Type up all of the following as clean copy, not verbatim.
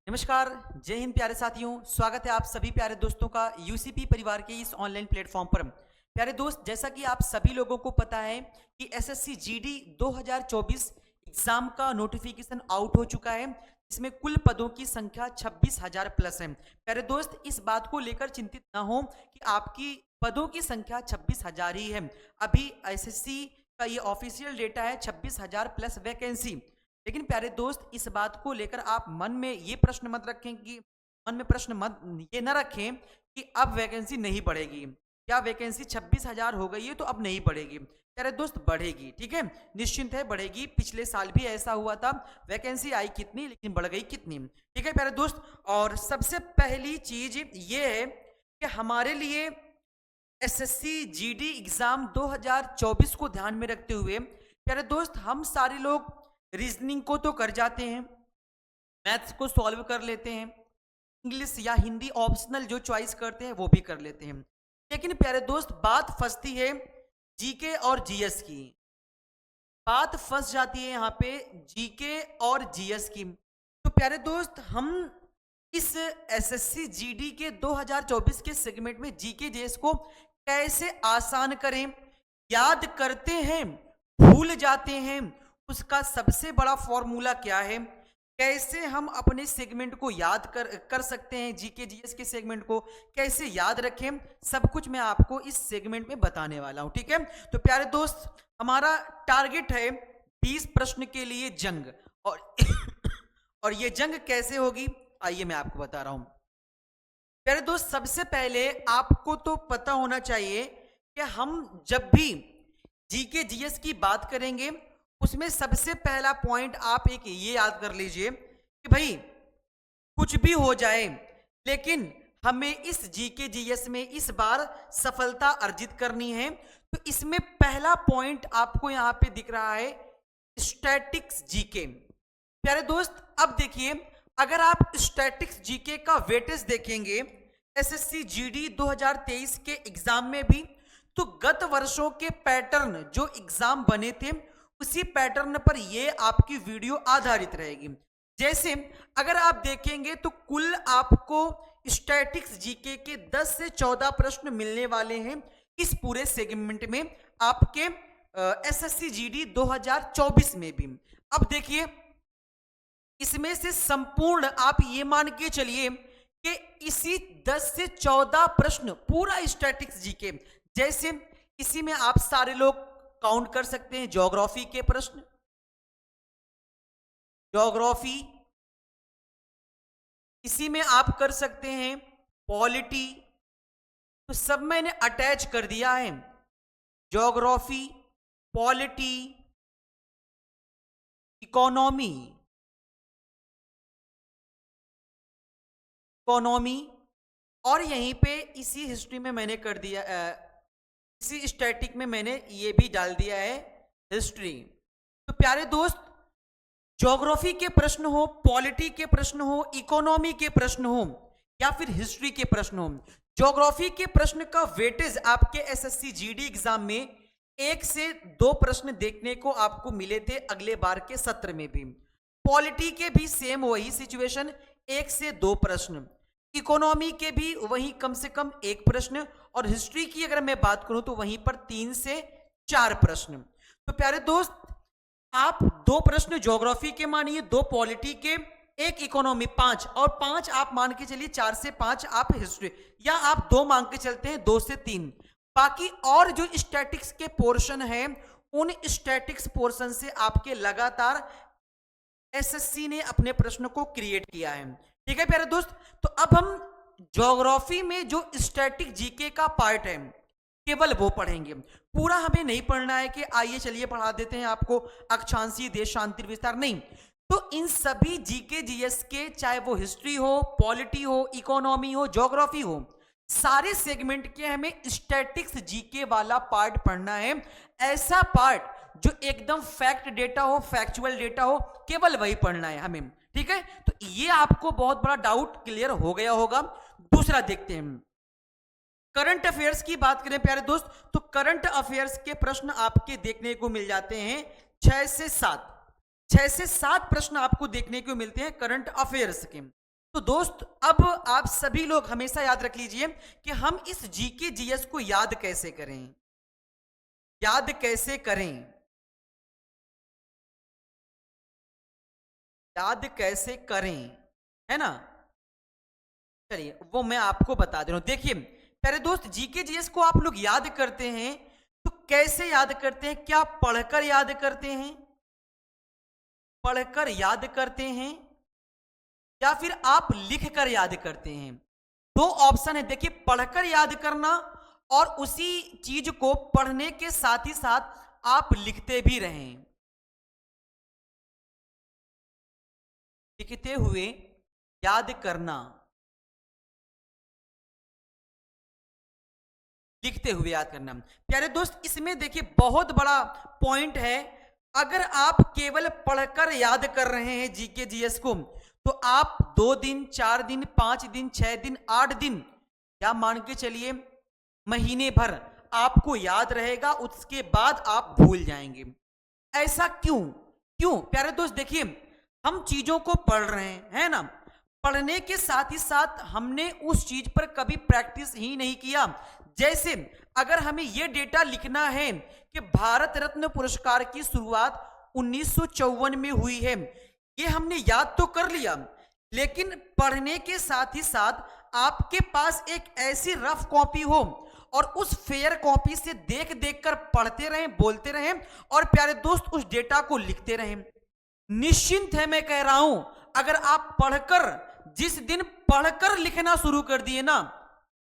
नमस्कार। जय हिंद प्यारे साथियों, स्वागत है आप सभी प्यारे दोस्तों का यूसीपी परिवार के इस ऑनलाइन प्लेटफॉर्म पर। प्यारे दोस्त, जैसा कि आप सभी लोगों को पता है कि एसएससी जीडी 2024 एग्जाम का नोटिफिकेशन आउट हो चुका है। इसमें कुल पदों की संख्या 26,000 प्लस है। प्यारे दोस्त, इस बात को लेकर चिंतित ना हो कि आपकी पदों की संख्या 26,000 ही है। अभी एसएससी का ये ऑफिशियल डेटा है 26,000 प्लस वैकेंसी। लेकिन प्यारे दोस्त, इस बात को लेकर आप मन में ये प्रश्न मत रखें कि मन में प्रश्न मत ये ना रखें कि अब वैकेंसी नहीं बढ़ेगी। क्या वैकेंसी 26,000 हो गई है तो अब नहीं बढ़ेगी? प्यारे दोस्त, बढ़ेगी। ठीक है, निश्चिंत है, बढ़ेगी। पिछले साल भी ऐसा हुआ था, वैकेंसी आई कितनी लेकिन बढ़ गई कितनी। ठीक है प्यारे दोस्त, और सबसे पहली चीज ये है कि हमारे लिए एसएससी जीडी एग्जाम 2024 को ध्यान में रखते हुए प्यारे दोस्त, हम सारे लोग रीजनिंग को तो कर जाते हैं, मैथ्स को सॉल्व कर लेते हैं, इंग्लिश या हिंदी ऑप्शनल जो चॉइस करते हैं वो भी कर लेते हैं। लेकिन प्यारे दोस्त, बात फंसती है जीके और जीएस की। बात फंस जाती है यहाँ पे जीके और जीएस की। तो प्यारे दोस्त, हम इस एसएससी जीडी के 2024 के सेगमेंट में जीके जीएस को कैसे आसान करें, याद करते हैं भूल जाते हैं, उसका सबसे बड़ा फॉर्मूला क्या है, कैसे हम अपने सेगमेंट को याद कर सकते हैं, जीके जीएस के सेगमेंट को कैसे याद रखें, सब कुछ मैं आपको इस सेगमेंट में बताने वाला हूं। ठीक है, तो प्यारे दोस्त, हमारा टारगेट है 20 प्रश्न के लिए जंग। और और ये जंग कैसे होगी, आइए मैं आपको बता रहा हूं। प्यारे दोस्त, सबसे पहले आपको तो पता होना चाहिए कि हम जब भी जीके जीएस की बात करेंगे उसमें सबसे पहला पॉइंट आप एक ये याद कर लीजिए कि भाई कुछ भी हो जाए लेकिन हमें इस जीके जीएस में इस बार सफलता अर्जित करनी है। तो इसमें पहला पॉइंट आपको यहां पे दिख रहा है स्टैटिक्स जीके। प्यारे दोस्त, अब देखिए, अगर आप स्टैटिक्स जीके का वेटेज देखेंगे एसएससी जीडी 2023 के एग्जाम में भी, तो गत वर्षों के पैटर्न जो एग्जाम बने थे उसी पैटर्न पर ये आपकी वीडियो आधारित रहेगी। जैसे अगर आप देखेंगे तो कुल आपको स्टैटिक्स जीके के 10 से 14 प्रश्न मिलने वाले हैं इस पूरे सेगमेंट में आपके एसएससी जीडी 2024 में भी। अब देखिए, इसमें से संपूर्ण आप ये मान के चलिए कि इसी 10 से 14 प्रश्न पूरा स्टैटिक्स जीके, जैसे इसी में आप सारे लोग काउंट कर सकते हैं ज्योग्राफी के प्रश्न, ज्योग्राफी, इसी में आप कर सकते हैं पॉलिटी, तो सब मैंने अटैच कर दिया है। ज्योग्राफी, पॉलिटी, इकोनॉमी, इकोनॉमी, और यहीं पे इसी हिस्ट्री में मैंने कर दिया, इसी स्टैटिक में मैंने ये भी डाल दिया है हिस्ट्री। तो प्यारे दोस्त, ज्योग्राफी के प्रश्न हो, पॉलिटी के प्रश्न हो, इकोनॉमी के प्रश्न हो या फिर हिस्ट्री के प्रश्न हो, ज्योग्राफी के प्रश्न का वेटेज आपके एसएससी जीडी एग्जाम में 1 से 2 प्रश्न देखने को आपको मिले थे अगले बार के सत्र में भी। पॉलिटी के भी सेम वही सिचुएशन, 1 से 2 प्रश्न, इकोनॉमी के भी वही कम से कम 1 प्रश्न, और हिस्ट्री की अगर मैं बात करूं तो वहीं पर 3 से 4 प्रश्न। तो प्यारे दोस्त, आप 2 प्रश्न ज्योग्राफी के मानिए, 2 पॉलिटी के, 1 इकोनॉमी, 5, और 5 आप मान के चलिए 4 से 5 आप हिस्ट्री, या आप 2 मांग के चलते हैं 2 से 3। बाकी और जो स्टैटिक्स के पोर्शन है उन स्टैटिक्स पोर्शन से आपके लगातार एसएससी ने अपने प्रश्न को क्रिएट किया है। ठीक है प्यारे दोस्त, तो अब हम ज्योग्राफी में जो स्टैटिक जीके का पार्ट है केवल वो पढ़ेंगे, पूरा हमें नहीं पढ़ना है कि आइए चलिए पढ़ा देते हैं आपको अक्षांशीय, देशांतर, विस्तार, नहीं। तो इन सभी जीके जीएस के, चाहे वो हिस्ट्री हो, पॉलिटी हो, इकोनॉमी हो, ज्योग्राफी हो, सारे सेगमेंट के हमें स्टैटिक्स जीके वाला पार्ट पढ़ना है। ऐसा पार्ट जो एकदम फैक्ट डेटा हो, फैक्चुअल डेटा हो, केवल वही पढ़ना है हमें। ठीक है, तो ये आपको बहुत बड़ा डाउट क्लियर हो गया होगा। दूसरा देखते हैं, करंट अफेयर्स की बात करें प्यारे दोस्त, तो करंट अफेयर्स के प्रश्न आपके देखने को मिल जाते हैं 6 से 7 प्रश्न आपको देखने को मिलते हैं करंट अफेयर्स के। तो दोस्त अब आप सभी लोग हमेशा याद रख लीजिए कि हम इस जीके जीएस को याद कैसे करें, याद कैसे करें, याद कैसे करें, है ना। चलिए वो मैं आपको बता दे रहा हूं। देखिए प्यारे दोस्त, जीके जीएस को आप लोग याद करते हैं तो कैसे याद करते हैं? क्या पढ़कर याद करते हैं, पढ़कर याद करते हैं, या फिर आप लिखकर याद करते हैं? दो ऑप्शन है। देखिए पढ़कर याद करना और उसी चीज को पढ़ने के साथ ही साथ आप लिखते भी रहें, लिखते हुए याद करना, लिखते हुए याद करना। प्यारे दोस्त इसमें देखिए बहुत बड़ा पॉइंट है। अगर आप केवल पढ़कर याद कर रहे हैं जीके जीएस को, तो आप 2 दिन 4 दिन 5 दिन 6 दिन 8 दिन या मान के चलिए महीने भर आपको याद रहेगा, उसके बाद आप भूल जाएंगे। ऐसा क्यों? क्यों प्यारे दोस्त? देखिए हम चीजों को पढ़ रहे हैं, है ना, पढ़ने के साथ ही साथ हमने उस चीज पर कभी प्रैक्टिस ही नहीं किया। जैसे अगर हमें यह डेटा लिखना है कि भारत रत्न पुरस्कार की शुरुआत 1954 में हुई है, ये हमने याद तो कर लिया, लेकिन पढ़ने के साथ ही साथ आपके पास एक ऐसी रफ कॉपी हो और उस फेयर कॉपी से देख देख कर पढ़ते रहें, बोलते रहें और प्यारे दोस्त उस डेटा को लिखते रहें। निश्चिंत है मैं कह रहा हूं, अगर आप पढ़कर, जिस दिन पढ़कर लिखना शुरू कर दिए ना,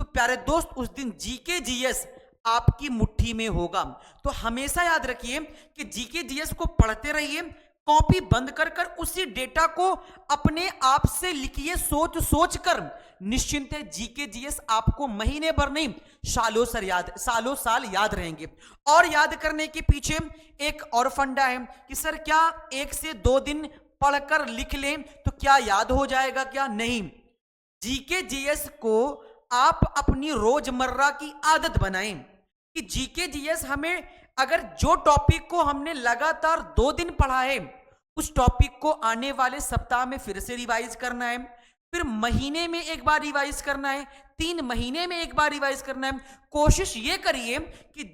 तो प्यारे दोस्त उस दिन जीके जीएस आपकी मुट्ठी में होगा। तो हमेशा याद रखिए कि जीके जीएस को पढ़ते रहिए, कॉपी बंद कर कर उसी डेटा को अपने आप से लिखिए, सोच सोच कर। निश्चिंत है जीके जीएस आपको महीने भर नहीं सालों साल याद रहेंगे। और याद करने के पीछे एक और फंडा है कि सर क्या 1 से 2 दिन पढ़कर लिख लें तो क्या याद हो जाएगा? क्या नहीं। जीके जीएस को आप अपनी रोजमर्रा की आदत बनाएं कि जीके जीएस हमें, अगर जो टॉपिक को हमने लगातार 2 दिन पढ़ा है, उस टॉपिक को आने वाले सप्ताह में फिर से रिवाइज करना है, फिर महीने में एक बार रिवाइज करना है, 3 महीने में एक बार रिवाइज करना है। कोशिश ये करिए कि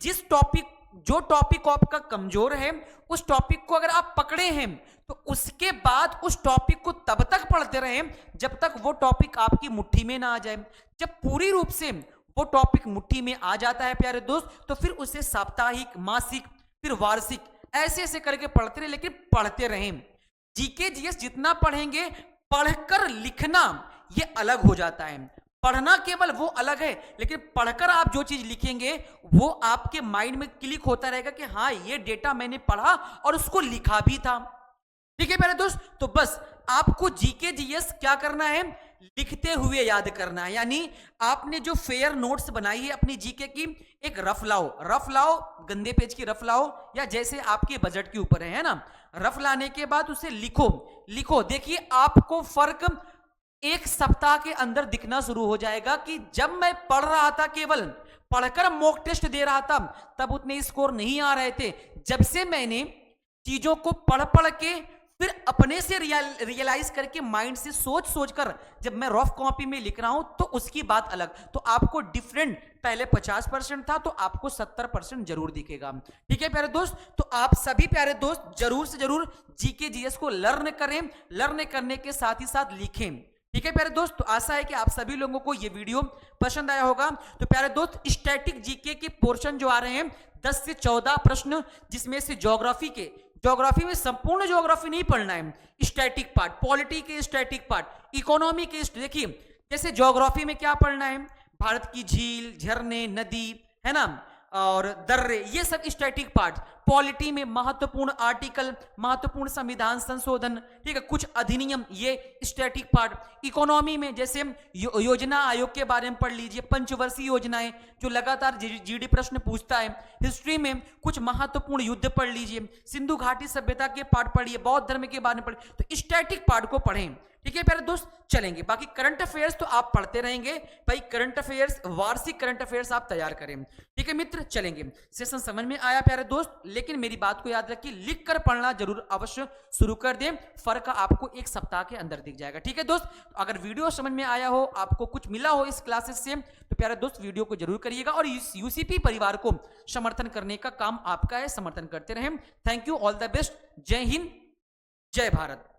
जो टॉपिक आपका कमजोर है, उस टॉपिक को अगर आप पकड़े हैं तो उसके बाद उस टॉपिक को तब तक पढ़ते रहें जब तक वो टॉपिक आपकी मुट्ठी में ना आ जाए। जब पूरी रूप से वो टॉपिक मुट्ठी में आ जाता है प्यारे दोस्त, तो फिर उसे साप्ताहिक, मासिक, फिर वार्षिक ऐसे ऐसे करके पढ़ते रहे, लेकिन पढ़ते रहें। जीके जीएस जितना पढ़ेंगे, पढ़कर लिखना ये अलग हो जाता है। पढ़ना केवल वो अलग है, लेकिन पढ़कर आप जो चीज लिखेंगे वो आपके माइंड में क्लिक होता रहेगा कि हाँ ये डेटा मैंने पढ़ा और उसको लिखा भी था। ठीक है मेरे दोस्त, तो बस आपको जीके जीएस क्या करना है, लिखते हुए याद करना है। यानी आपने जो फेयर नोट्स बनाई है अपनी जीके की, एक रफ लाओ, गंदे पेज की रफ लाओ, या जैसे आपके बजट के ऊपर है ना, रफ लाने के बाद उसे लिखो। देखिए आपको फर्क 1 सप्ताह के अंदर दिखना शुरू हो जाएगा कि जब मैं पढ़ रहा था, केवल पढ़कर मॉक टेस्ट दे रहा था, तब उतने स्कोर नहीं आ रहे थे। जब से मैंने चीजों को पढ़ के फिर अपने से रियलाइज करके माइंड से सोच कर जब मैं रफ कॉपी में लिख रहा हूं, तो उसकी बात अलग। तो आपको डिफरेंट, पहले 50% था तो आपको 70% जरूर दिखेगा। ठीक है प्यारे दोस्त, तो आप सभी प्यारे दोस्त जरूर से जरूर जीके जीएस को लर्न करें, लर्न करने के साथ ही साथ लिखें। ठीक है प्यारे दोस्त, तो आशा है कि आप सभी लोगों को यह वीडियो पसंद आया होगा। तो प्यारे दोस्त स्टैटिक जीके के पोर्शन जो आ रहे हैं 10 से 14 प्रश्न, जिसमें से ज्योग्राफी में संपूर्ण ज्योग्राफी नहीं पढ़ना है, स्टैटिक पार्ट, पॉलिटी के स्टैटिक पार्ट, इकोनॉमी के, देखिए जैसे ज्योग्राफी में क्या पढ़ना है, भारत की झील, झरने, नदी, है ना, और दर्रे, ये सब स्टैटिक पार्ट। पॉलिटी में महत्वपूर्ण आर्टिकल, महत्वपूर्ण संविधान संशोधन, ठीक है, कुछ अधिनियम, ये स्टैटिक पार्ट। इकोनॉमी में जैसे योजना आयोग के बारे में पढ़ लीजिए, पंचवर्षीय योजनाएं जो लगातार जीडी प्रश्न पूछता है। हिस्ट्री में कुछ महत्वपूर्ण युद्ध पढ़ लीजिए, सिंधु घाटी सभ्यता के पार्ट पढ़िए, बौद्ध धर्म के बारे में पढ़िए। तो स्टैटिक पार्ट को पढ़ें। ठीक है प्यारे दोस्त, चलेंगे। बाकी करंट अफेयर्स तो आप पढ़ते रहेंगे भाई, करंट अफेयर्स, वार्षिक करंट अफेयर्स आप तैयार करें। ठीक है मित्र, चलेंगे। सेशन समझ में आया प्यारे दोस्त, लेकिन मेरी बात को याद रखिए, लिख कर पढ़ना जरूर अवश्य शुरू कर दें, फर्क आपको एक सप्ताह के अंदर दिख जाएगा। ठीक है दोस्त, अगर वीडियो समझ में आया हो, आपको कुछ मिला हो इस क्लासेस से, तो प्यारे दोस्त वीडियो को जरूर करिएगा और यूसीपी परिवार को समर्थन करने का काम आपका है, समर्थन करते रहें। Thank you, all the best, जय हिंद, जय भारत।